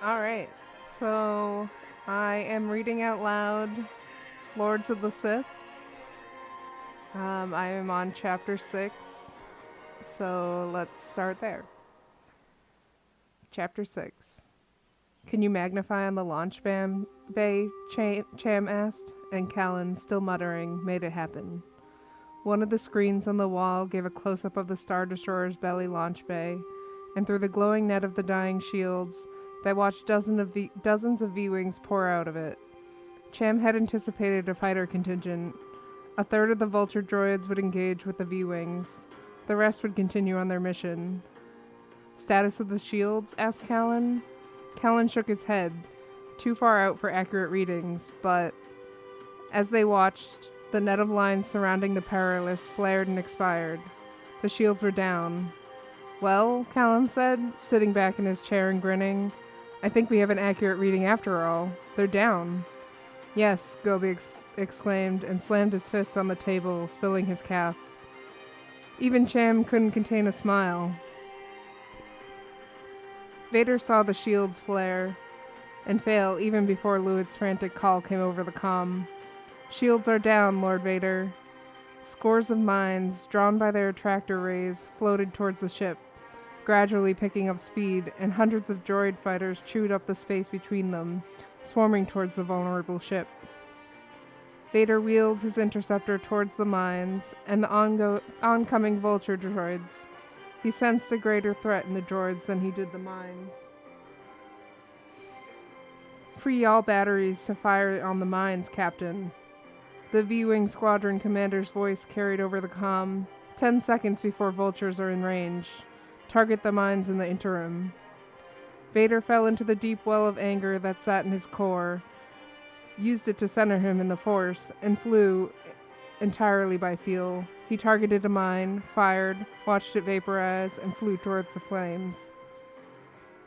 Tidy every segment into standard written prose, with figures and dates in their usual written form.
Alright, so I am reading out loud Lords of the Sith. I am on chapter 6, so let's start there. Chapter 6. Can you magnify on the launch bay? Cham asked, and Callan, still muttering, made it happen. One of the screens on the wall gave a close up of the Star Destroyer's belly launch bay, and through the glowing net of the dying shields, they watched dozens of V-Wings pour out of it. Cham had anticipated a fighter contingent. A third of the Vulture droids would engage with the V-Wings. The rest would continue on their mission. Status of the shields? Asked Callan. Callan shook his head, too far out for accurate readings, but as they watched, the net of lines surrounding the Perilous flared and expired. The shields were down. Well, Callan said, sitting back in his chair and grinning, I think we have an accurate reading after all. They're down. Yes, Gobi exclaimed and slammed his fists on the table, spilling his calf. Even Cham couldn't contain a smile. Vader saw the shields flare and fail even before Lewitt's frantic call came over the comm. Shields are down, Lord Vader. Scores of mines, drawn by their attractor rays, floated towards the ship, gradually picking up speed, and hundreds of droid fighters chewed up the space between them, swarming towards the vulnerable ship. Vader wheeled his interceptor towards the mines and the oncoming Vulture droids. He sensed a greater threat in the droids than he did the mines. Free all batteries to fire on the mines, Captain. The V-Wing Squadron commander's voice carried over the comm. 10 seconds before Vultures are in range. Target the mines in the interim. Vader fell into the deep well of anger that sat in his core, used it to center him in the Force, and flew entirely by feel. He targeted a mine, fired, watched it vaporize, and flew towards the flames.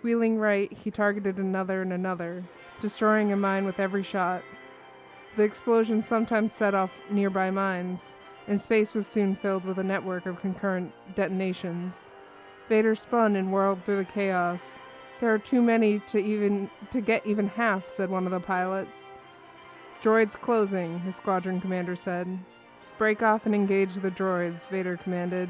Wheeling right, he targeted another and another, destroying a mine with every shot. The explosions sometimes set off nearby mines, and space was soon filled with a network of concurrent detonations. Vader spun and whirled through the chaos. There are too many to get even half, said one of the pilots. Droids closing, his squadron commander said. Break off and engage the droids, Vader commanded.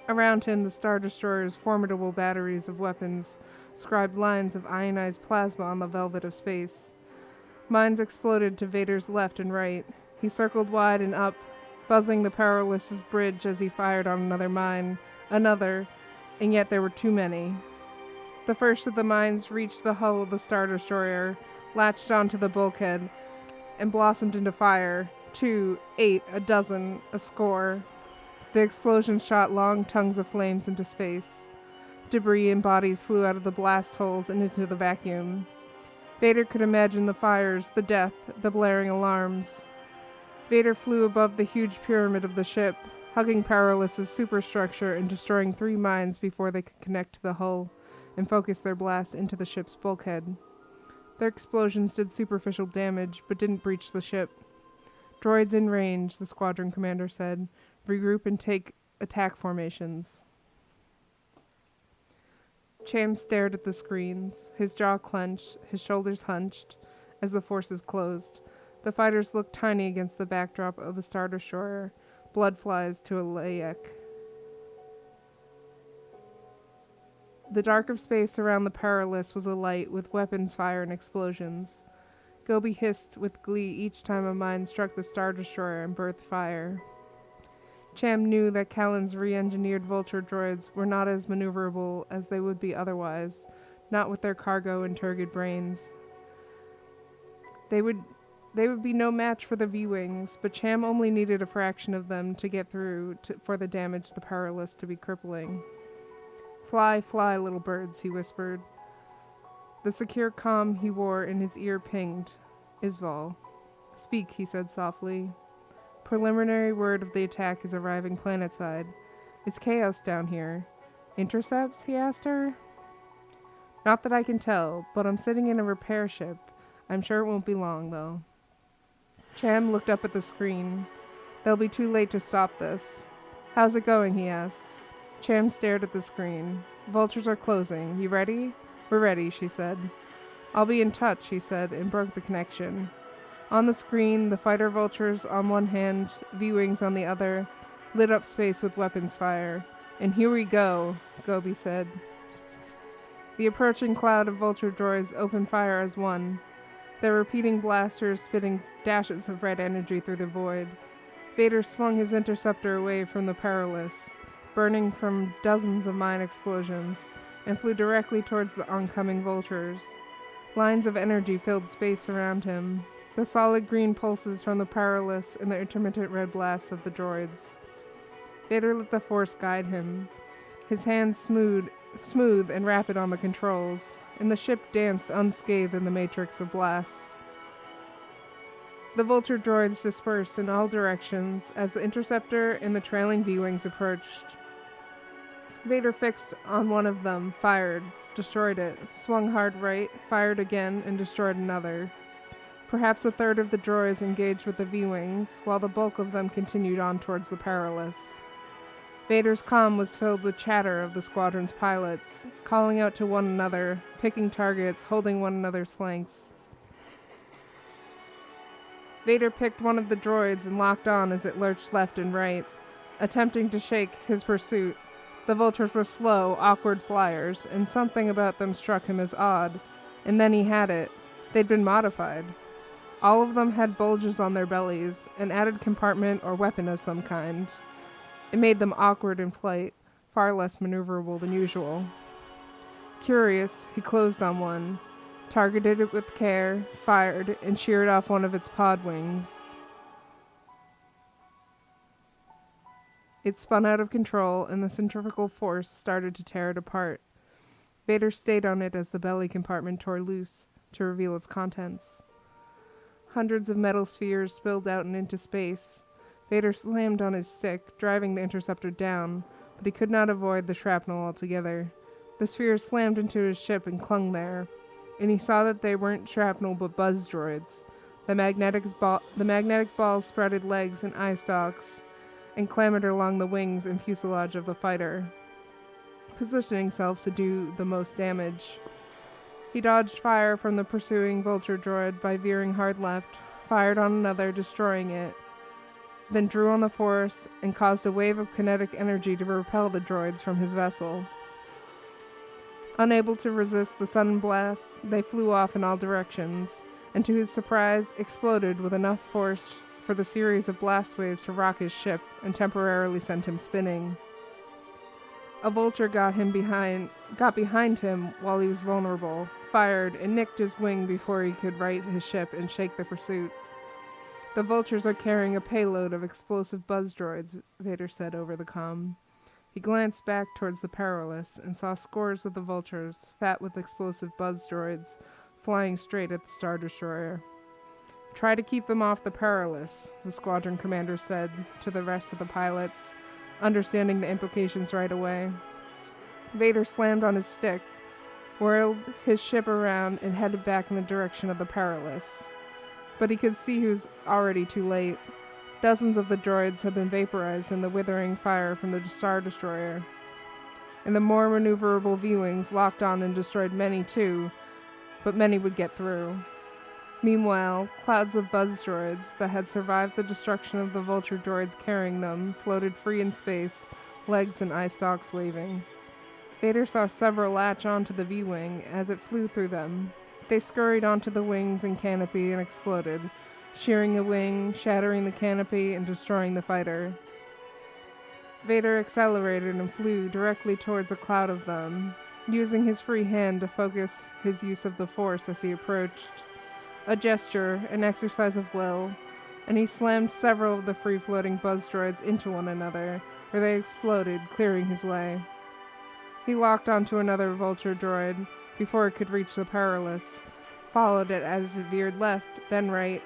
Around him, the Star Destroyer's formidable batteries of weapons scribed lines of ionized plasma on the velvet of space. Mines exploded to Vader's left and right. He circled wide and up, buzzing the Perilous's bridge as he fired on another mine, and yet there were too many. The first of the mines reached the hull of the Star Destroyer, latched onto the bulkhead, and blossomed into fire. 2, 8, a dozen, a score. The explosion shot long tongues of flames into space. Debris and bodies flew out of the blast holes and into the vacuum. Vader could imagine the fires, the death, the blaring alarms. Vader flew above the huge pyramid of the ship, hugging Perilous's superstructure and destroying 3 mines before they could connect to the hull and focus their blast into the ship's bulkhead. Their explosions did superficial damage, but didn't breach the ship. Droids in range, the squadron commander said. Regroup and take attack formations. Cham stared at the screens, his jaw clenched, his shoulders hunched, as the forces closed. The fighters looked tiny against the backdrop of the Star Destroyer, blood flies to a layek. The dark of space around the Perilous was alight with weapons fire and explosions. Gobi hissed with glee each time a mine struck the Star Destroyer and birthed fire. Cham knew that Callan's re-engineered Vulture droids were not as maneuverable as they would be otherwise, not with their cargo and turgid brains. They would be no match for the V-Wings, but Cham only needed a fraction of them to get through for the damage to the Perilous to be crippling. Fly, fly, little birds, he whispered. The secure comm he wore in his ear pinged. Isval. Speak, he said softly. Preliminary word of the attack is arriving planetside. It's chaos down here. Intercepts? He asked her. Not that I can tell, but I'm sitting in a repair ship. I'm sure it won't be long, though. Cham looked up at the screen. They'll be too late to stop this. How's it going? He asked. Cham stared at the screen. Vultures are closing. You ready? "We're ready," she said. "I'll be in touch," he said, and broke the connection. On the screen, the fighter vultures on one hand, V-wings on the other, lit up space with weapons fire. "And here we go," Gobi said. The approaching cloud of vulture droids opened fire as one, their repeating blasters spitting dashes of red energy through the void. Vader swung his interceptor away from the Perilous, burning from dozens of mine explosions, and flew directly towards the oncoming vultures. Lines of energy filled space around him, the solid green pulses from the Perilous and the intermittent red blasts of the droids. Vader let the Force guide him, his hands smooth and rapid on the controls, and the ship danced unscathed in the matrix of blasts. The vulture droids dispersed in all directions as the interceptor and the trailing V-wings approached. Vader fixed on one of them, fired, destroyed it, swung hard right, fired again, and destroyed another. Perhaps a third of the droids engaged with the V-wings, while the bulk of them continued on towards the Perilous. Vader's comm was filled with chatter of the squadron's pilots, calling out to one another, picking targets, holding one another's flanks. Vader picked one of the droids and locked on as it lurched left and right, attempting to shake his pursuit. The vultures were slow, awkward flyers, and something about them struck him as odd. And then he had it. They'd been modified. All of them had bulges on their bellies, an added compartment or weapon of some kind. It made them awkward in flight, far less maneuverable than usual. Curious, he closed on one, targeted it with care, fired, and sheared off one of its pod wings. It spun out of control, and the centrifugal force started to tear it apart. Vader stayed on it as the belly compartment tore loose to reveal its contents. Hundreds of metal spheres spilled out and into space. Vader slammed on his stick, driving the interceptor down, but he could not avoid the shrapnel altogether. The spheres slammed into his ship and clung there, and he saw that they weren't shrapnel but buzz droids. The magnetic balls sprouted legs and eye stalks, and clambered along the wings and fuselage of the fighter, positioning himself to do the most damage. He dodged fire from the pursuing vulture droid by veering hard left, fired on another, destroying it, then drew on the Force and caused a wave of kinetic energy to repel the droids from his vessel. Unable to resist the sudden blast, they flew off in all directions, and to his surprise, exploded with enough force for the series of blast waves to rock his ship and temporarily send him spinning. A vulture got behind him while he was vulnerable, fired, and nicked his wing before he could right his ship and shake the pursuit. "The vultures are carrying a payload of explosive buzz droids," Vader said over the comm. He glanced back towards the Perilous and saw scores of the vultures, fat with explosive buzz droids, flying straight at the Star Destroyer. "Try to keep them off the Perilous," the squadron commander said to the rest of the pilots, understanding the implications right away. Vader slammed on his stick, whirled his ship around, and headed back in the direction of the Perilous. But he could see he was already too late. Dozens of the droids had been vaporized in the withering fire from the Star Destroyer, and the more maneuverable V-wings locked on and destroyed many too, but many would get through. Meanwhile, clouds of buzz droids that had survived the destruction of the vulture droids carrying them floated free in space, legs and eye stalks waving. Vader saw several latch onto the V-wing as it flew through them. They scurried onto the wings and canopy and exploded, shearing a wing, shattering the canopy, and destroying the fighter. Vader accelerated and flew directly towards a cloud of them, using his free hand to focus his use of the Force as he approached. A gesture, an exercise of will, and he slammed several of the free-floating buzz droids into one another, where they exploded, clearing his way. He locked onto another vulture droid before it could reach the Perilous, followed it as it veered left, then right,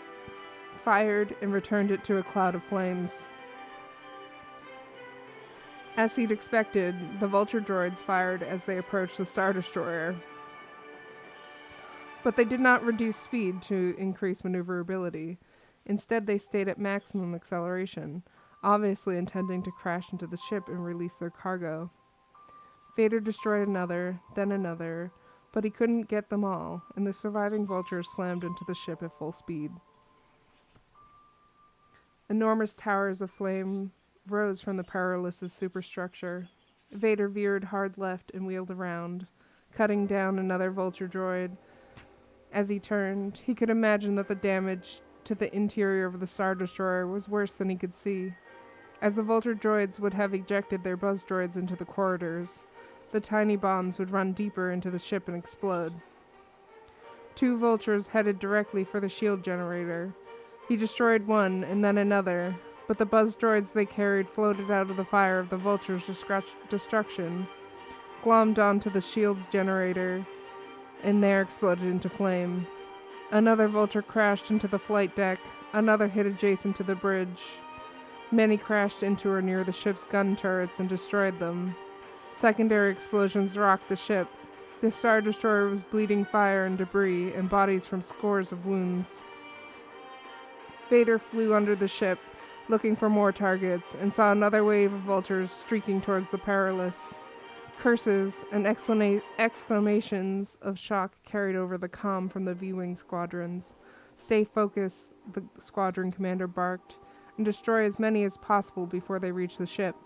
fired, and returned it to a cloud of flames. As he'd expected, the vulture droids fired as they approached the Star Destroyer, but they did not reduce speed to increase maneuverability. Instead, they stayed at maximum acceleration, obviously intending to crash into the ship and release their cargo. Vader destroyed another, but he couldn't get them all, and the surviving vultures slammed into the ship at full speed. Enormous towers of flame rose from the Perilous' superstructure. Vader veered hard left and wheeled around, cutting down another vulture droid. As he turned, he could imagine that the damage to the interior of the Star Destroyer was worse than he could see. As the vulture droids would have ejected their buzz droids into the corridors, the tiny bombs would run deeper into the ship and explode. 2 vultures headed directly for the shield generator. He destroyed one and then another, but the buzz droids they carried floated out of the fire of the vulture's destruction, glommed onto the shield's generator, and there exploded into flame. Another vulture crashed into the flight deck, another hit adjacent to the bridge. Many crashed into or near the ship's gun turrets and destroyed them. Secondary explosions rocked the ship. The Star Destroyer was bleeding fire and debris and bodies from scores of wounds. Vader flew under the ship, looking for more targets, and saw another wave of vultures streaking towards the Perilous. Curses and exclamations of shock carried over the comm from the V-Wing squadrons. "Stay focused," the squadron commander barked, "and destroy as many as possible before they reach the ship."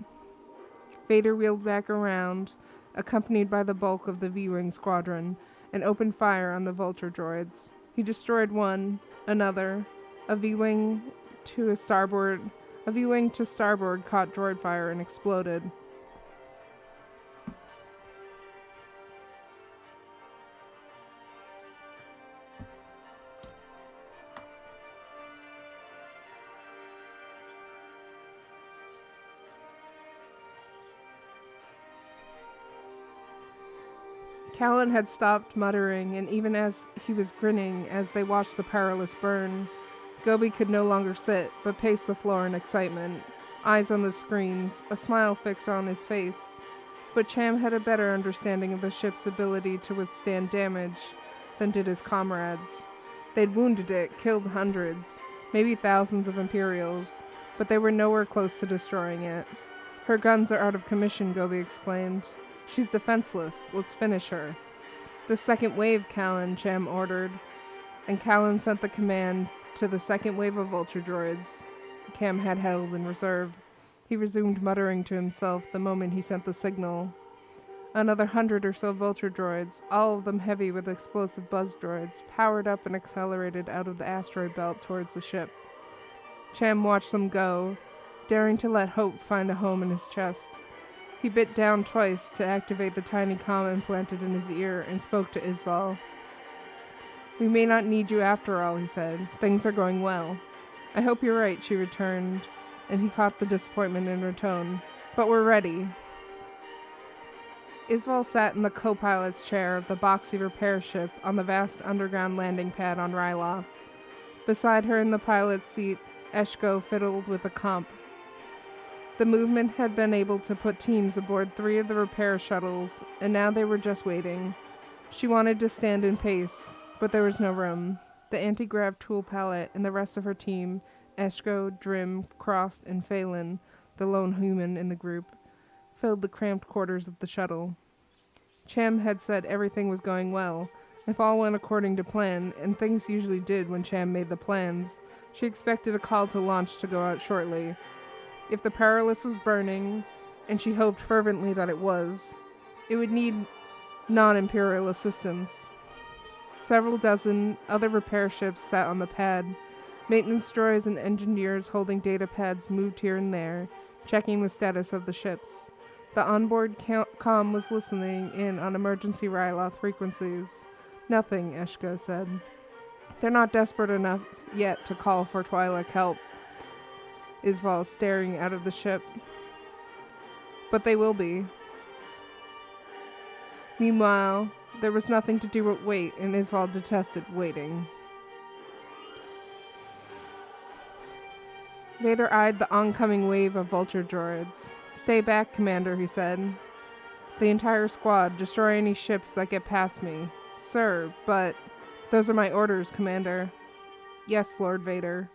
Vader wheeled back around, accompanied by the bulk of the V-Wing squadron, and opened fire on the vulture droids. He destroyed one, another. A V-Wing to starboard caught droid fire and exploded. Callan had stopped muttering, and even as he was grinning as they watched the Perilous burn, Gobi could no longer sit, but paced the floor in excitement, eyes on the screens, a smile fixed on his face. But Cham had a better understanding of the ship's ability to withstand damage than did his comrades. They'd wounded it, killed hundreds, maybe thousands of Imperials, but they were nowhere close to destroying it. "Her guns are out of commission," Gobi exclaimed. "She's defenseless. Let's finish her." "The second wave, Callan," Cham ordered, and Callan sent the command to the second wave of vulture droids Cam had held in reserve. He resumed muttering to himself the moment he sent the signal. Another 100 or so vulture droids, all of them heavy with explosive buzz droids, powered up and accelerated out of the asteroid belt towards the ship. Cham watched them go, daring to let hope find a home in his chest. He bit down twice to activate the tiny comm implanted in his ear and spoke to Isval. "We may not need you after all," he said. "Things are going well." "I hope you're right," she returned, and he caught the disappointment in her tone. "But we're ready." Isval sat in the co-pilot's chair of the boxy repair ship on the vast underground landing pad on Ryloth. Beside her in the pilot's seat, Eshko fiddled with the comp. The movement had been able to put teams aboard 3 of the repair shuttles, and now they were just waiting. She wanted to stand in pace, but there was no room. The anti-grav tool pallet and the rest of her team, Eshko, Drim, Crost, and Phelan, the lone human in the group, filled the cramped quarters of the shuttle. Cham had said everything was going well. If all went according to plan, and things usually did when Cham made the plans, she expected a call to launch to go out shortly. If the Perilous was burning, and she hoped fervently that it was, it would need non-Imperial assistance. Several dozen other repair ships sat on the pad. Maintenance droids and engineers holding data pads moved here and there, checking the status of the ships. The onboard comm was listening in on emergency Ryloth frequencies. "Nothing," Eshko said. "They're not desperate enough yet to call for Twi'lek help," Isval staring out of the ship. "But they will be." Meanwhile, there was nothing to do but wait, and Isval detested waiting. Vader eyed the oncoming wave of vulture droids. "Stay back, Commander," he said. "The entire squad, destroy any ships that get past me." "Sir, but—" "Those are my orders, Commander." "Yes, Lord Vader."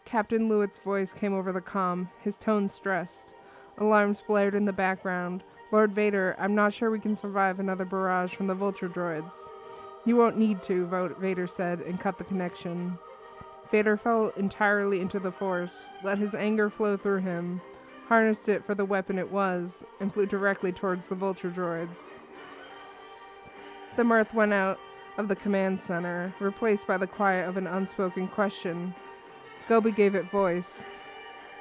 Captain Lewitt's voice came over the comm, his tone stressed. Alarms blared in the background. Lord Vader, I'm not sure we can survive another barrage from the Vulture droids. You won't need to, Vader said, and cut the connection. Vader fell entirely into the Force, let his anger flow through him, harnessed it for the weapon it was, and flew directly towards the Vulture droids. The mirth went out of the command center, replaced by the quiet of an unspoken question. Gobi gave it voice.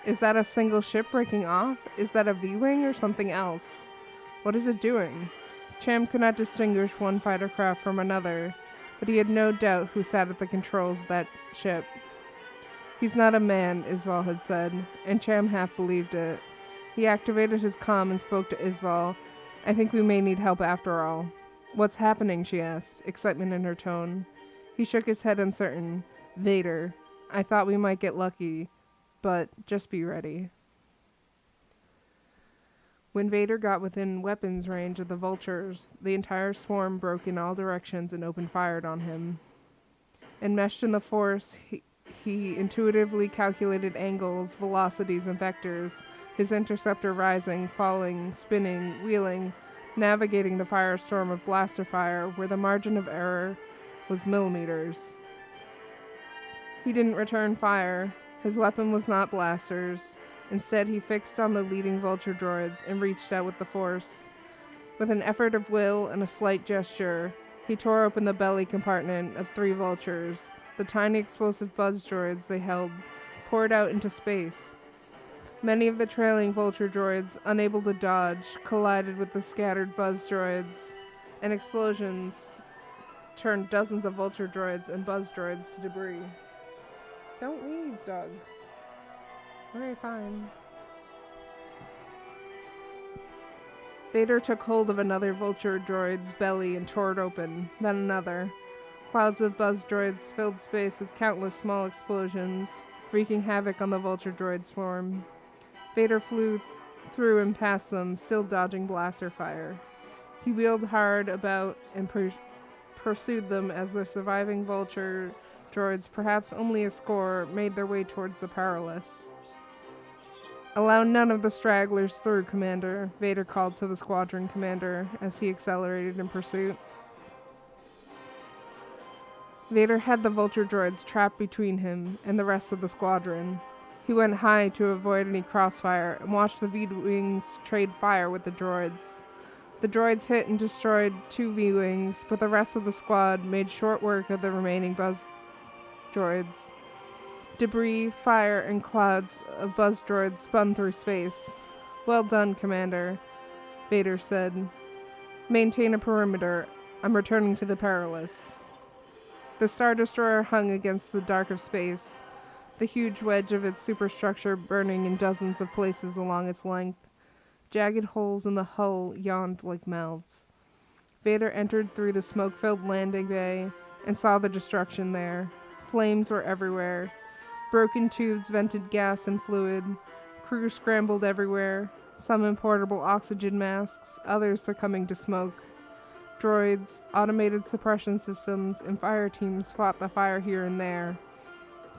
Is that a single ship breaking off? Is that a V-wing or something else? What is it doing? Cham could not distinguish one fighter craft from another, but he had no doubt who sat at the controls of that ship. He's not a man, Isval had said, and Cham half believed it. He activated his comm and spoke to Isval. I think we may need help after all. What's happening? She asked, excitement in her tone. He shook his head uncertain. Vader. I thought we might get lucky, but just be ready. When Vader got within weapons range of the Vultures, the entire swarm broke in all directions and opened fire on him. Enmeshed in the Force, he intuitively calculated angles, velocities, and vectors, his interceptor rising, falling, spinning, wheeling, navigating the firestorm of blaster fire where the margin of error was millimeters. He didn't return fire. His weapon was not blasters. Instead, he fixed on the leading Vulture droids and reached out with the Force. With an effort of will and a slight gesture, he tore open the belly compartment of 3 Vultures. The tiny explosive buzz droids they held poured out into space. Many of the trailing Vulture droids, unable to dodge, collided with the scattered buzz droids, and explosions turned dozens of Vulture droids and buzz droids to debris. Don't leave, Doug. Okay, fine. Vader took hold of another Vulture droid's belly and tore it open, then another. Clouds of buzz droids filled space with countless small explosions, wreaking havoc on the Vulture droid swarm. Vader flew through and past them, still dodging blaster fire. He wheeled hard about and pursued them as the surviving Vulture droids, perhaps only a score, made their way towards the Perilous. Allow none of the stragglers through, Commander, Vader called to the squadron commander as he accelerated in pursuit. Vader had the Vulture droids trapped between him and the rest of the squadron. He went high to avoid any crossfire and watched the V-wings trade fire with the droids. The droids hit and destroyed 2 V-wings, but the rest of the squad made short work of the remaining buzz droids. Debris, fire, and clouds of buzz droids spun through space. Well done, Commander, Vader said. Maintain a perimeter. I'm returning to the Perilous. The Star Destroyer hung against the dark of space, the huge wedge of its superstructure burning in dozens of places along its length. Jagged holes in the hull yawned like mouths. Vader entered through the smoke-filled landing bay and saw the destruction there. Flames were everywhere. Broken tubes vented gas and fluid. Crew scrambled everywhere, some in portable oxygen masks, others succumbing to smoke. Droids, automated suppression systems, and fire teams fought the fire here and there,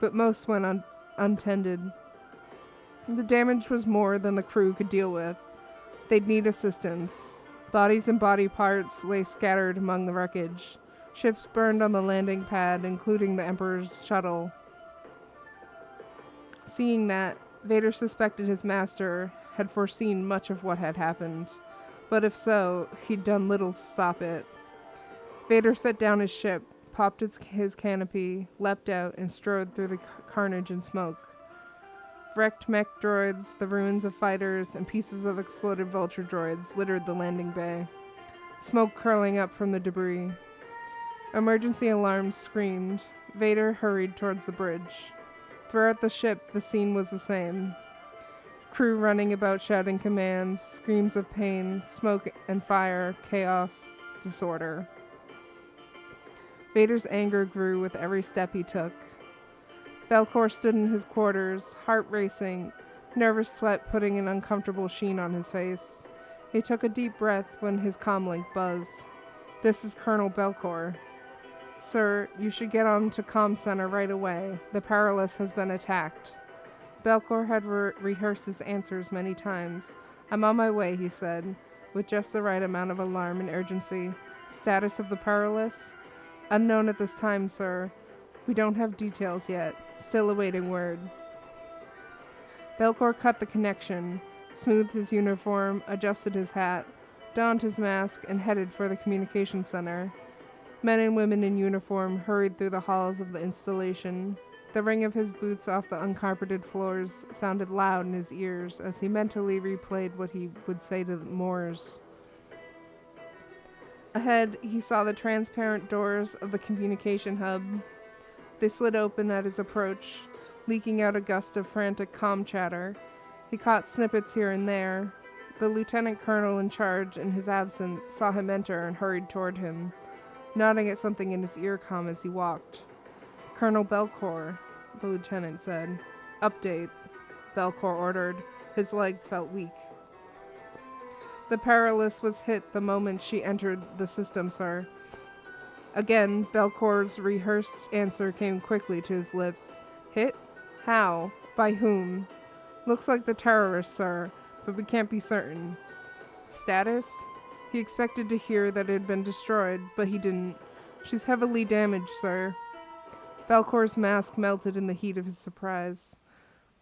but most went untended. The damage was more than the crew could deal with. They'd need assistance. Bodies and body parts lay scattered among the wreckage. Ships burned on the landing pad, including the Emperor's shuttle. Seeing that, Vader suspected his master had foreseen much of what had happened, but if so, he'd done little to stop it. Vader set down his ship, popped his canopy, leapt out, and strode through the carnage and smoke. Wrecked mech droids, the ruins of fighters, and pieces of exploded Vulture droids littered the landing bay, smoke curling up from the debris. Emergency alarms screamed. Vader hurried towards the bridge. Throughout the ship, the scene was the same. Crew running about shouting commands, screams of pain, smoke and fire, chaos, disorder. Vader's anger grew with every step he took. Belcor stood in his quarters, heart racing, nervous sweat putting an uncomfortable sheen on his face. He took a deep breath when his comlink buzzed. "This is Colonel Belcor. Sir, you should get on to comm center right away. The Perilous has been attacked." Belcor had rehearsed his answers many times. "I'm on my way," he said. with just the right amount of alarm and urgency. Status of the Perilous? Unknown at this time, sir. We don't have details yet. Still awaiting word. Belcor cut the connection, smoothed his uniform, adjusted his hat, donned his mask, and headed for the communication center. Men and women in uniform hurried through the halls of the installation. The ring of his boots off the uncarpeted floors sounded loud in his ears as he mentally replayed what he would say to the Moors. Ahead, he saw the transparent doors of the communication hub. They slid open at his approach, leaking out a gust of frantic comm chatter. He caught snippets here and there. The lieutenant colonel in charge, in his absence, saw him enter and hurried toward him, nodding at something in his earcom as he walked. Colonel Belcor, the lieutenant said. Update, Belcor ordered. His legs felt weak. The Perilous was hit the moment she entered the system, sir. Again, Belcor's rehearsed answer came quickly to his lips. Hit? How? By whom? Looks like the terrorists, sir, but we can't be certain. Status? He expected to hear that it had been destroyed, but he didn't. She's heavily damaged, sir. Belcor's mask melted in the heat of his surprise.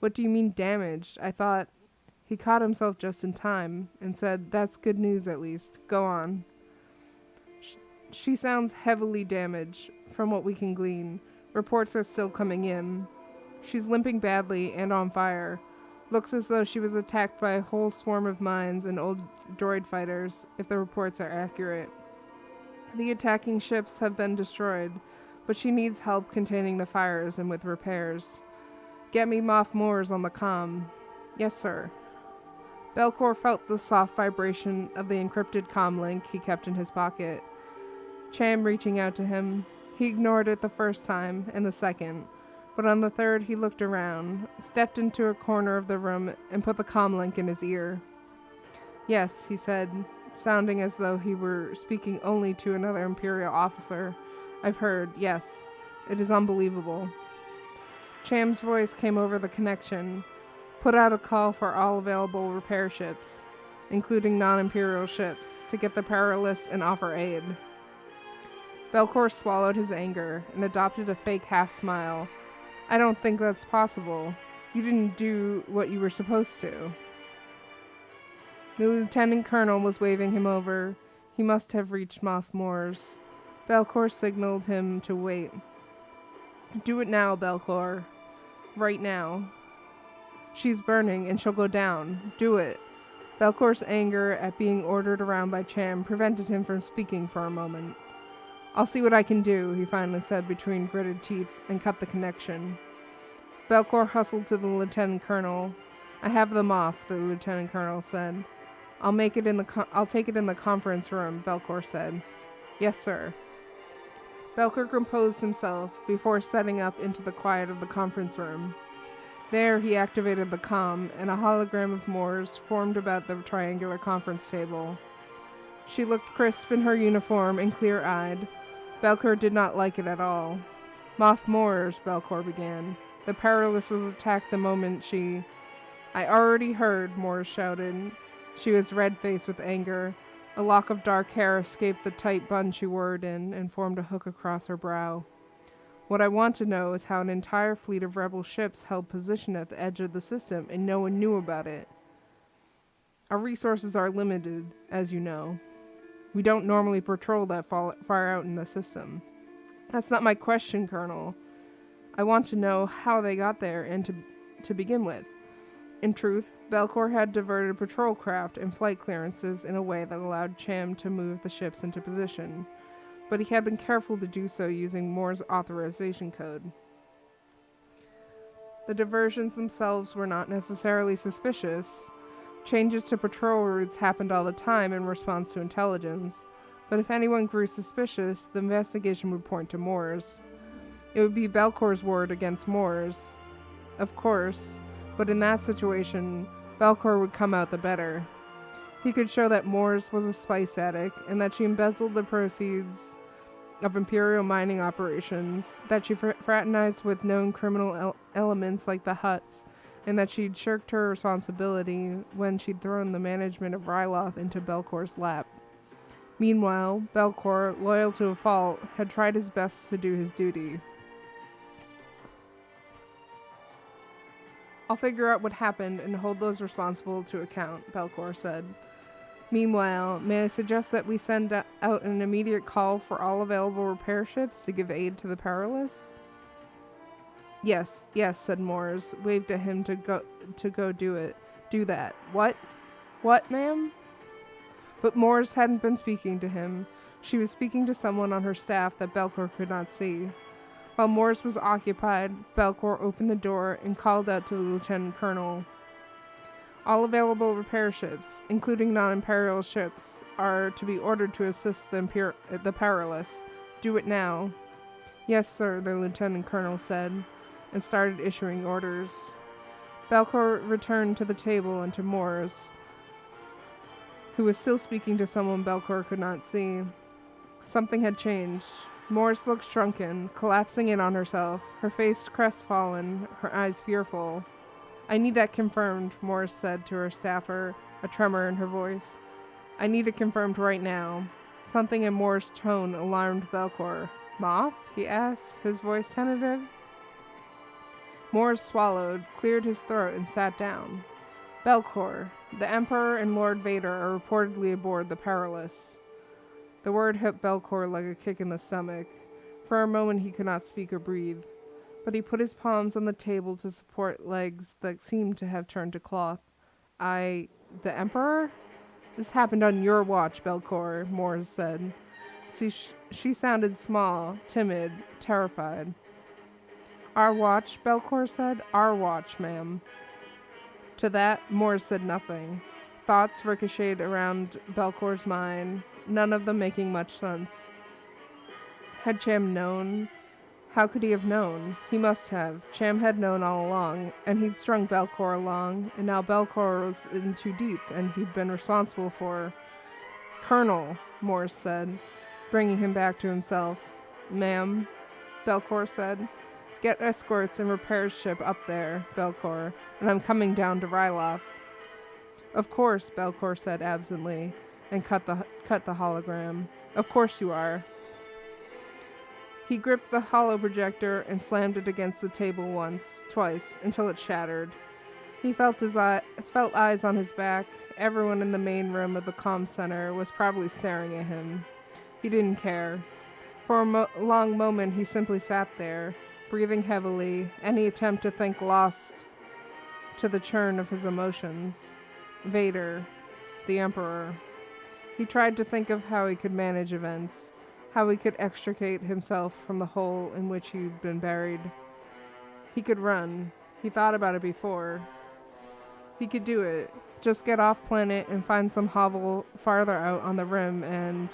What do you mean damaged? I thought... He caught himself just in time, and said, That's good news at least. Go on. She sounds heavily damaged, from what we can glean. Reports are still coming in. She's limping badly and on fire. Looks as though she was attacked by a whole swarm of mines and old droid fighters, if the reports are accurate. The attacking ships have been destroyed, but she needs help containing the fires and with repairs. Get me Moff Moores on the comm. Yes, sir. Belcor felt the soft vibration of the encrypted comm link he kept in his pocket. Cham reaching out to him. He ignored it the first time and the second, but on the third he looked around, stepped into a corner of the room, and put the comm link in his ear. Yes, he said, sounding as though he were speaking only to another Imperial officer. I've heard, yes. It is unbelievable. Cham's voice came over the connection. Put out a call for all available repair ships, including non-Imperial ships, to get the Perilous and offer aid. Belcor swallowed his anger and adopted a fake half-smile. I don't think that's possible. You didn't do what you were supposed to. The lieutenant colonel was waving him over. He must have reached Moff Moores. Belcor signaled him to wait. Do it now, Belcor. Right now. She's burning, and she'll go down. Do it. Belcor's anger at being ordered around by Cham prevented him from speaking for a moment. I'll see what I can do, he finally said between gritted teeth, and cut the connection. Belcor hustled to the lieutenant colonel. I have them off, the lieutenant colonel said. I'll take it in the conference room, Belcor said. Yes, sir. Belcor composed himself before setting up into the quiet of the conference room. There he activated the comm, and a hologram of Moores formed about the triangular conference table. She looked crisp in her uniform and clear-eyed. Belcor did not like it at all. Moff Moores, Belcor began. The Perilous was attacked the moment she... I already heard, Moores shouted. She was red-faced with anger. A lock of dark hair escaped the tight bun she wore it in and formed a hook across her brow. What I want to know is how an entire fleet of rebel ships held position at the edge of the system and no one knew about it. Our resources are limited, as you know. We don't normally patrol that far out in the system. That's not my question, Colonel. I want to know how they got there and to begin with. In truth, Belcor had diverted patrol craft and flight clearances in a way that allowed Cham to move the ships into position, but he had been careful to do so using Moore's authorization code. The diversions themselves were not necessarily suspicious. Changes to patrol routes happened all the time in response to intelligence, but if anyone grew suspicious, the investigation would point to Moore's. It would be Belcor's word against Moore's, of course, but in that situation, Belcor would come out the better. He could show that Moore's was a spice addict, and that she embezzled the proceeds of Imperial mining operations, that she fraternized with known criminal elements like the Hutts, and that she'd shirked her responsibility when she'd thrown the management of Ryloth into Belcor's lap. Meanwhile, Belcor, loyal to a fault, had tried his best to do his duty. "I'll figure out what happened and hold those responsible to account," Belcor said. "Meanwhile, may I suggest that we send out an immediate call for all available repair ships to give aid to the powerless?" Yes, said Moores, waved at him to go do it. "Do that." What, ma'am?" But Moores hadn't been speaking to him. She was speaking to someone on her staff that Belcor could not see. While Moores was occupied, Belcor opened the door and called out to the lieutenant colonel. "All available repair ships, including non-imperial ships, are to be ordered to assist the powerless. Do it now." "Yes, sir," the lieutenant colonel said, and started issuing orders. Belcor returned to the table and to Moores, who was still speaking to someone Belcor could not see. Something had changed. Moores looked shrunken, collapsing in on herself, her face crestfallen, her eyes fearful. "I need that confirmed," Moores said to her staffer, a tremor in her voice. "I need it confirmed right now." Something in Moores' tone alarmed Belcor. "Moff?" he asked, his voice tentative. Moores swallowed, cleared his throat, and sat down. "Belcor, the Emperor and Lord Vader are reportedly aboard the Perilous." The word hit Belcor like a kick in the stomach. For a moment he could not speak or breathe, but he put his palms on the table to support legs that seemed to have turned to cloth. The Emperor? "This happened on your watch, Belcor," Moores said. She sounded small, timid, terrified. "Our watch?" Belcor said. "Our watch, ma'am." To that, Moores said nothing. Thoughts ricocheted around Belcor's mind, none of them making much sense. Had Cham known? How could he have known? He must have. Cham had known all along, and he'd strung Belcor along, and now Belcor was in too deep, and he'd been responsible for... "Colonel," Moores said, bringing him back to himself. "Ma'am," Belcor said. "Get escorts and repairs ship up there, Belcor, and I'm coming down to Ryloth." "Of course," Belcor said absently, and cut the hologram. "Of course you are." He gripped the holo projector and slammed it against the table once, twice, until it shattered. He felt eyes on his back. Everyone in the main room of the comm center was probably staring at him. He didn't care. For a long moment he simply sat there, breathing heavily, any attempt to think lost to the churn of his emotions. Vader, the Emperor. He tried to think of how he could manage events, how he could extricate himself from the hole in which he'd been buried. He could run. He thought about it before. He could do it. Just get off planet and find some hovel farther out on the rim, and...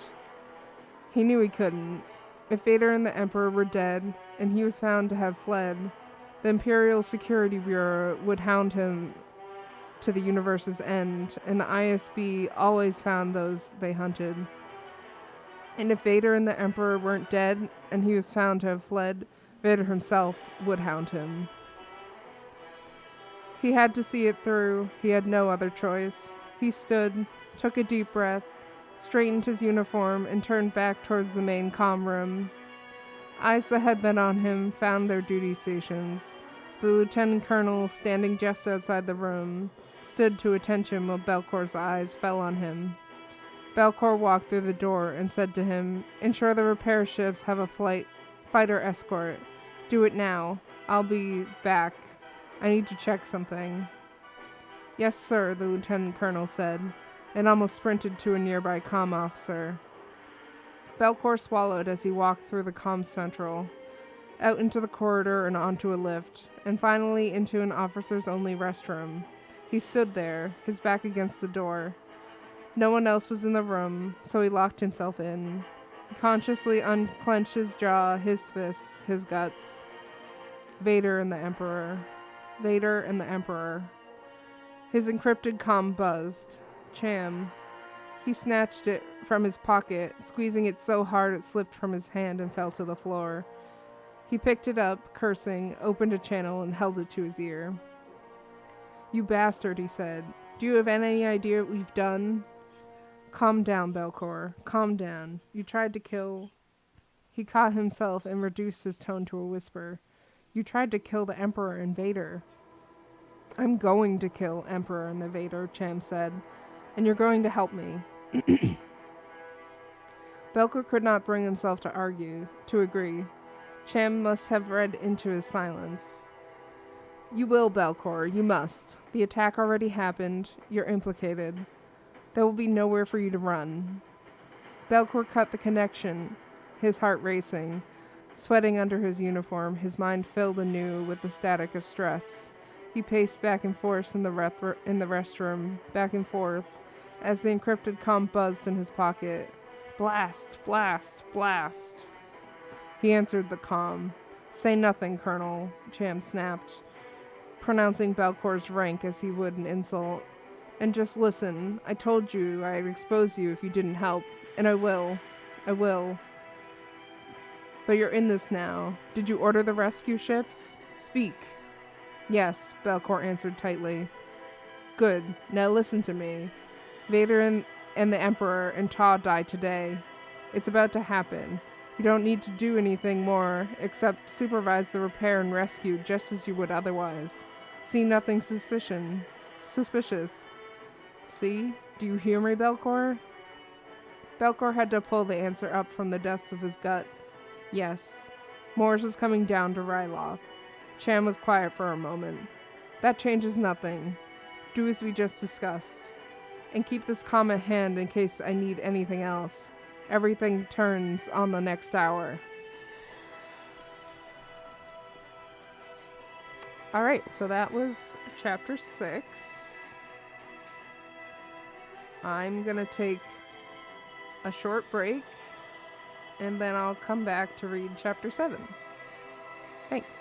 He knew he couldn't. If Vader and the Emperor were dead, and he was found to have fled, the Imperial Security Bureau would hound him to the universe's end, and the ISB always found those they hunted. And if Vader and the Emperor weren't dead, and he was found to have fled, Vader himself would hound him. He had to see it through. He had no other choice. He stood, took a deep breath, straightened his uniform, and turned back towards the main comm room. Eyes that had been on him found their duty stations. The lieutenant colonel, standing just outside the room, stood to attention while Belcor's eyes fell on him. Belcor walked through the door and said to him, "Ensure the repair ships have a fighter escort. Do it now. I'll be back. I need to check something." "Yes, sir," the lieutenant colonel said, and almost sprinted to a nearby comm officer. Belcor swallowed as he walked through the comm central, out into the corridor and onto a lift, and finally into an officers-only restroom. He stood there, his back against the door. No one else was in the room, so he locked himself in. He consciously unclenched his jaw, his fists, his guts. Vader and the Emperor. Vader and the Emperor. His encrypted comm buzzed. Cham. He snatched it from his pocket, squeezing it so hard it slipped from his hand and fell to the floor. He picked it up, cursing, opened a channel, and held it to his ear. You bastard, he said. Do you have any idea what we've done? Calm down, Belcor. Calm down. You tried to kill... He caught himself and reduced his tone to a whisper. You tried to kill the Emperor and Vader. I'm going to kill Emperor and the Vader, Cham said. And you're going to help me. Belcor could not bring himself to agree. Cham must have read into his silence. You will, Belcor, you must. The attack already happened. You're implicated. There will be nowhere for you to run. Belcor cut the connection, his heart racing. Sweating under his uniform, his mind filled anew with the static of stress. He paced back and forth in the restroom, back and forth, as the encrypted comm buzzed in his pocket. Blast, blast, blast. He answered the comm. Say nothing, Colonel, Cham snapped, pronouncing Belcor's rank as he would an insult. And just listen. I told you I'd expose you if you didn't help. And I will. I will. But you're in this now. Did you order the rescue ships? Speak. Yes, Belcor answered tightly. Good. Now listen to me. Vader and the Emperor and Ta die today. It's about to happen. You don't need to do anything more except supervise the repair and rescue just as you would otherwise. See nothing suspicious. See? Do you hear me, Belcor? Belcor had to pull the answer up from the depths of his gut. Yes. Morris was coming down to Ryloth. Cham was quiet for a moment. That changes nothing. Do as we just discussed. And keep this calm at hand in case I need anything else. Everything turns on the next hour. Alright, so that was chapter 6. I'm gonna take a short break, and then I'll come back to read chapter 7. Thanks.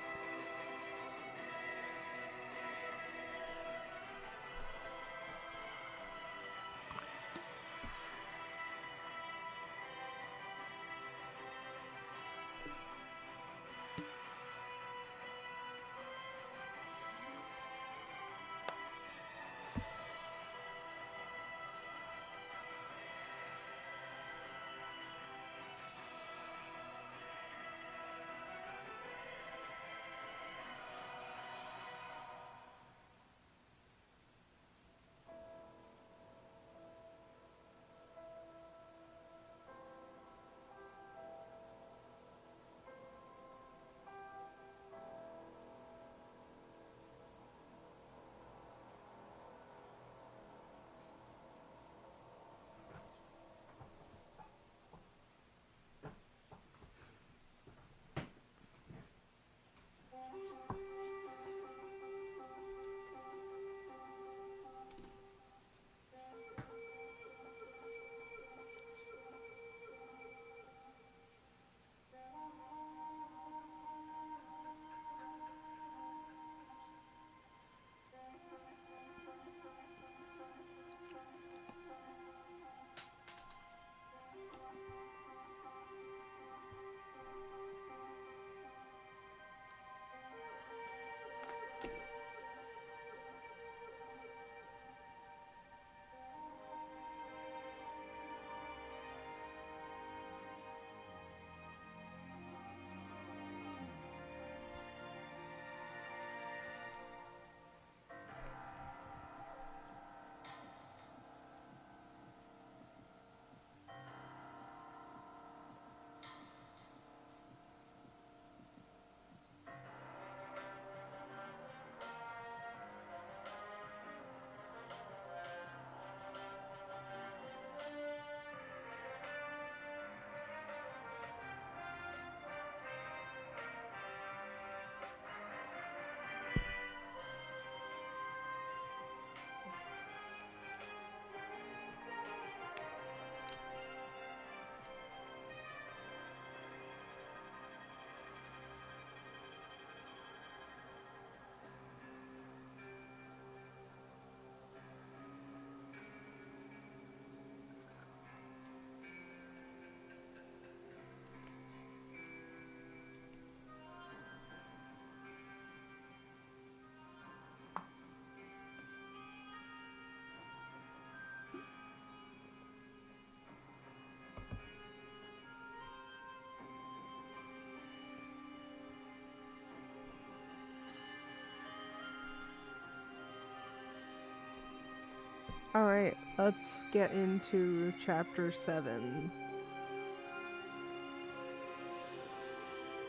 Alright, let's get into Chapter 7.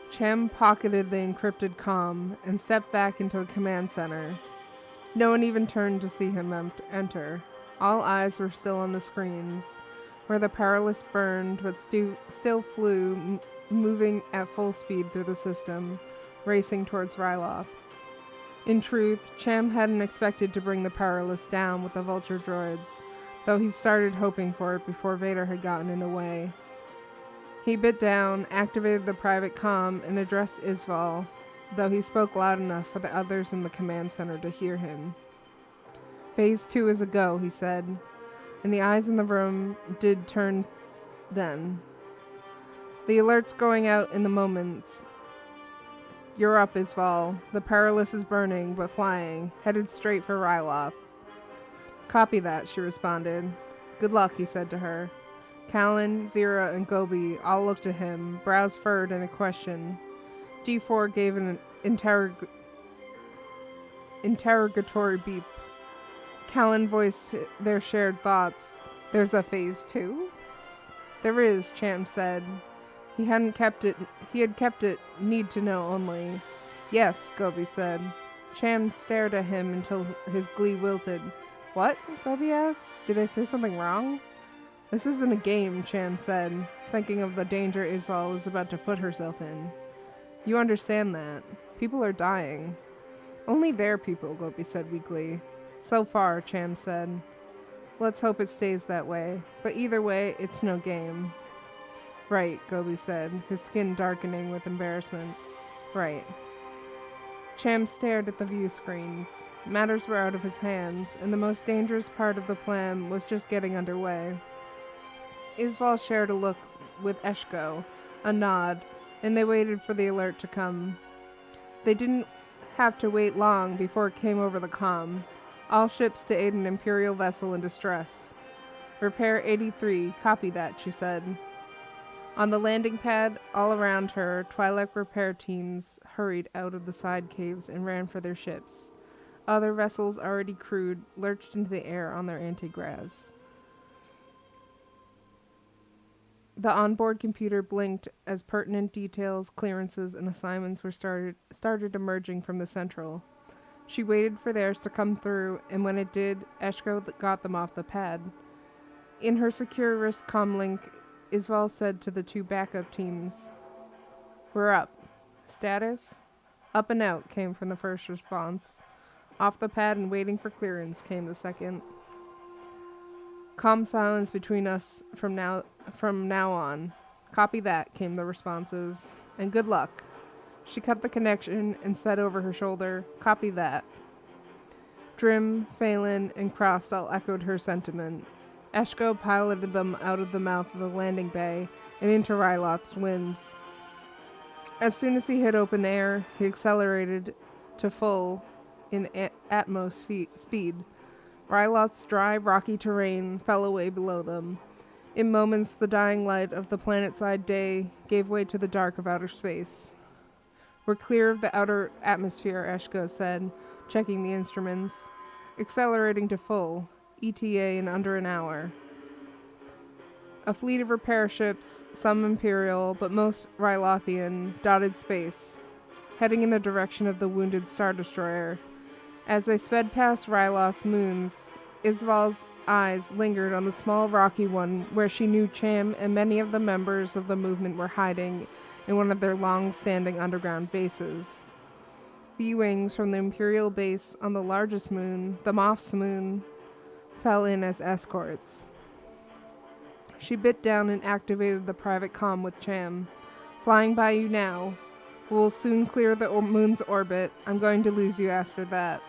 Cham pocketed the encrypted comm and stepped back into the command center. No one even turned to see him enter. All eyes were still on the screens, where the Perilous burned but still flew, moving at full speed through the system, racing towards Ryloth. In truth, Cham hadn't expected to bring the Perilous down with the Vulture droids, though he started hoping for it before Vader had gotten in the way. He bit down, activated the private comm, and addressed Isval, though he spoke loud enough for the others in the command center to hear him. Phase 2 is a go, he said, and the eyes in the room did turn then. The alert's going out in the moments. You're up, Isval. The Perilous is burning, but flying, headed straight for Ryloth. Copy that, she responded. Good luck, he said to her. Callan, Zira, and Gobi all looked at him, brows furrowed in a question. D4 gave an interrogatory beep. Callan voiced their shared thoughts. There's a phase 2? There is, Cham said. He had kept it need to know only. Yes, Gobi said. Cham stared at him until his glee wilted. What? Gobi asked. Did I say something wrong? This isn't a game, Cham said, thinking of the danger Isval was about to put herself in. You understand that. People are dying. Only their people, Gobi said weakly. So far, Cham said. Let's hope it stays that way. But either way, it's no game. Right, Gobi said, his skin darkening with embarrassment. Right. Cham stared at the view screens. Matters were out of his hands, and the most dangerous part of the plan was just getting underway. Isval shared a look with Eshko, a nod, and they waited for the alert to come. They didn't have to wait long before it came over the comm. All ships to aid an Imperial vessel in distress. Repair 83, copy that, she said. On the landing pad, all around her, Twi'lek repair teams hurried out of the side caves and ran for their ships. Other vessels already crewed lurched into the air on their anti-gravs. The onboard computer blinked as pertinent details, clearances, and assignments were started emerging from the central. She waited for theirs to come through, and when it did, Eshko got them off the pad. In her secure wrist comlink, Isval said to the two backup teams, We're up. Status? Up and out, came from the first response. Off the pad and waiting for clearance, came the second. Calm silence between us from now on. Copy that, came the responses. And good luck. She cut the connection and said over her shoulder, Copy that. Drim, Phelan, and Crost all echoed her sentiment. Eshko piloted them out of the mouth of the landing bay and into Ryloth's winds. As soon as he hit open air, he accelerated to full in Atmos speed. Ryloth's dry, rocky terrain fell away below them. In moments, the dying light of the planet-side day gave way to the dark of outer space. We're clear of the outer atmosphere, Eshko said, checking the instruments. Accelerating to full. ETA in under an hour. A fleet of repair ships, some Imperial, but most Rylothian, dotted space, heading in the direction of the wounded Star Destroyer. As they sped past Ryloth's moons, Isval's eyes lingered on the small rocky one where she knew Cham and many of the members of the movement were hiding in one of their long-standing underground bases. V-wings from the Imperial base on the largest moon, the Moff's moon, fell in as escorts. She bit down and activated the private comm with Cham. Flying by you now. We'll soon clear the moon's orbit. I'm going to lose you after that.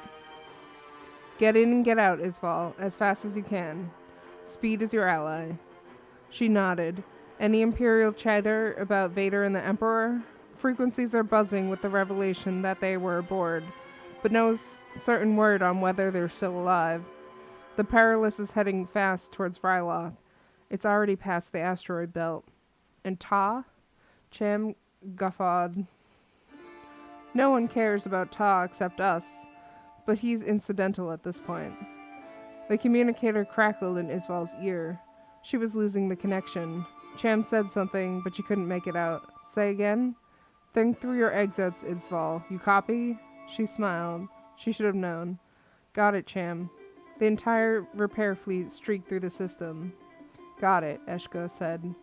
Get in and get out, Isval, as fast as you can. Speed is your ally. She nodded. Any Imperial chatter about Vader and the Emperor? Frequencies are buzzing with the revelation that they were aboard, but no certain word on whether they're still alive. The Perilous is heading fast towards Ryloth. It's already past the asteroid belt. And Ta? Cham guffawed. No one cares about Ta except us, but he's incidental at this point. The communicator crackled in Isval's ear. She was losing the connection. Cham said something, but she couldn't make it out. Say again? Think through your exits, Isval. You copy? She smiled. She should have known. Got it, Cham. The entire repair fleet streaked through the system. Got it, Eshko said,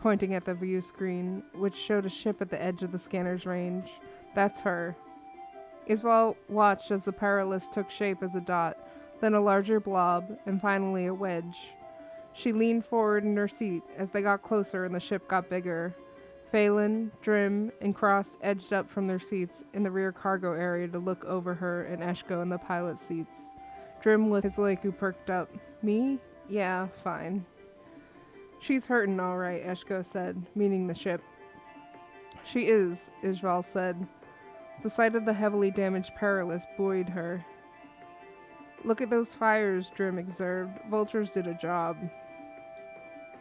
pointing at the view screen, which showed a ship at the edge of the scanner's range. That's her. Isval watched as the Perilous took shape as a dot, then a larger blob, and finally a wedge. She leaned forward in her seat as they got closer and the ship got bigger. Phelan, Drim, and Cross edged up from their seats in the rear cargo area to look over her and Eshko in the pilot's seats. Drim was his Leku perked up. Me? Yeah, fine. She's hurtin' all right, Eshko said, meaning the ship. She is, Isval said. The sight of the heavily damaged Perilous buoyed her. Look at those fires, Drim observed. Vultures did a job.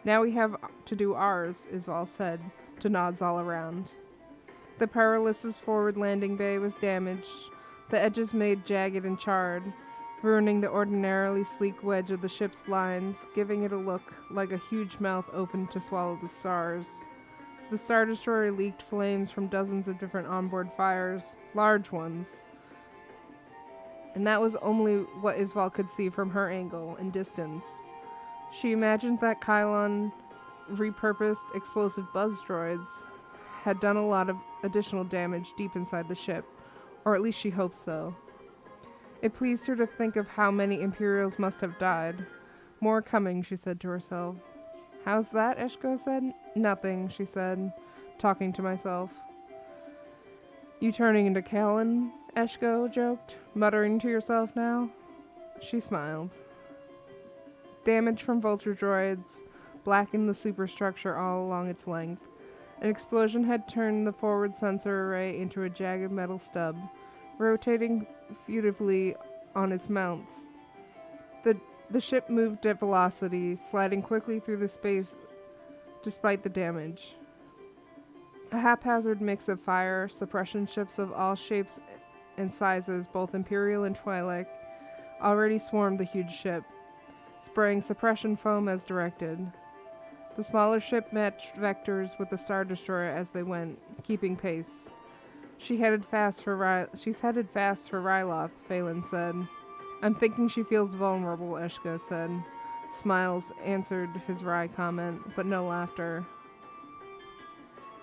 Now we have to do ours, Isval said, to nods all around. The Perilous's forward landing bay was damaged, the edges made jagged and charred, ruining the ordinarily sleek wedge of the ship's lines, giving it a look like a huge mouth open to swallow the stars. The Star Destroyer leaked flames from dozens of different onboard fires, large ones. And that was only what Isval could see from her angle and distance. She imagined that Kylon repurposed explosive buzz droids had done a lot of additional damage deep inside the ship, or at least she hoped so. It pleased her to think of how many Imperials must have died. More coming, she said to herself. How's that? Eshko said. Nothing, she said, talking to myself. You turning into Kellen? Eshko joked, muttering to yourself now. She smiled. Damage from vulture droids blackened the superstructure all along its length. An explosion had turned the forward sensor array into a jagged metal stub, rotating furtively on its mounts. The ship moved at velocity, sliding quickly through the space despite the damage. A haphazard mix of fire suppression ships of all shapes and sizes, both Imperial and Twi'lek, already swarmed the huge ship, spraying suppression foam as directed. The smaller ship matched vectors with the Star Destroyer as they went, keeping pace. She's headed fast for Ryloth, Phelan said. I'm thinking she feels vulnerable, Eshko said. Smiles answered his wry comment, but no laughter.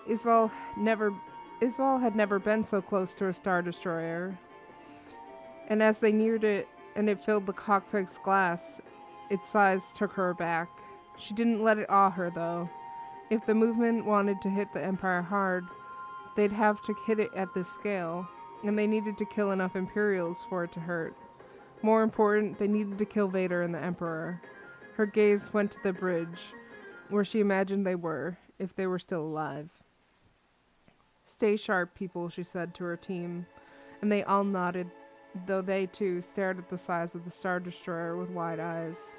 Isval had never been so close to a Star Destroyer, and as they neared it and it filled the cockpit's glass, its size took her aback. She didn't let it awe her, though. If the movement wanted to hit the Empire hard, they'd have to hit it at this scale, and they needed to kill enough Imperials for it to hurt. More important, they needed to kill Vader and the Emperor. Her gaze went to the bridge, where she imagined they were, if they were still alive. Stay sharp, people, she said to her team, and they all nodded, though they too stared at the size of the Star Destroyer with wide eyes.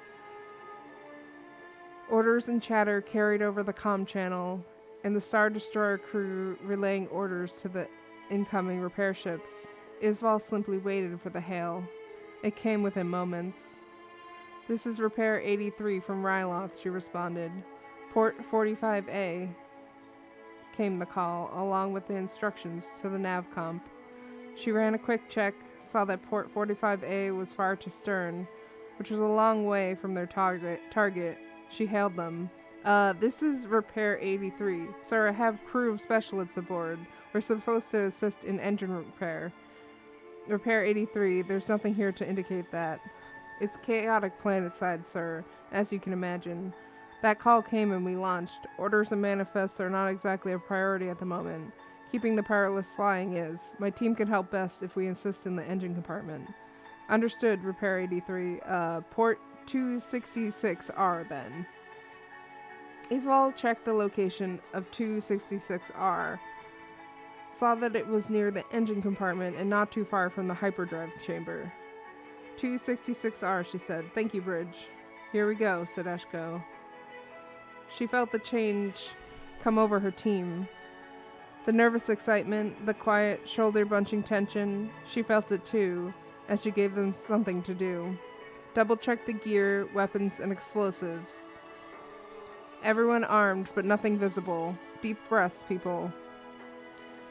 Orders and chatter carried over the comm channel, and the Star Destroyer crew relaying orders to the incoming repair ships. Isval simply waited for the hail. It came within moments. This is Repair 83 from Ryloth, she responded. Port 45A, came the call, along with the instructions to the navcomp. She ran a quick check, saw that Port 45A was far to stern, which was a long way from their target. She hailed them. This is Repair 83. Sir, I have crew of specialists aboard. We're supposed to assist in engine repair. Repair 83, there's nothing here to indicate that. It's chaotic planetside, sir, as you can imagine. That call came and we launched. Orders and manifests are not exactly a priority at the moment. Keeping the Perilous flying is. My team can help best if we insist in the engine compartment. Understood, Repair 83. Port 266R then. Isval checked the location of 266R. Saw that it was near the engine compartment and not too far from the hyperdrive chamber. 266R, she said. Thank you, Bridge. Here we go, said Eshko. She felt the change come over her team. The nervous excitement, the quiet, shoulder-bunching tension, she felt it too, as she gave them something to do. Double-check the gear, weapons, and explosives. Everyone armed, but nothing visible. Deep breaths, people.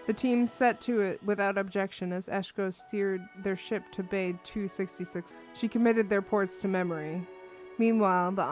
The team set to it without objection as Eshko steered their ship to Bay 266. She committed their ports to memory. Meanwhile, the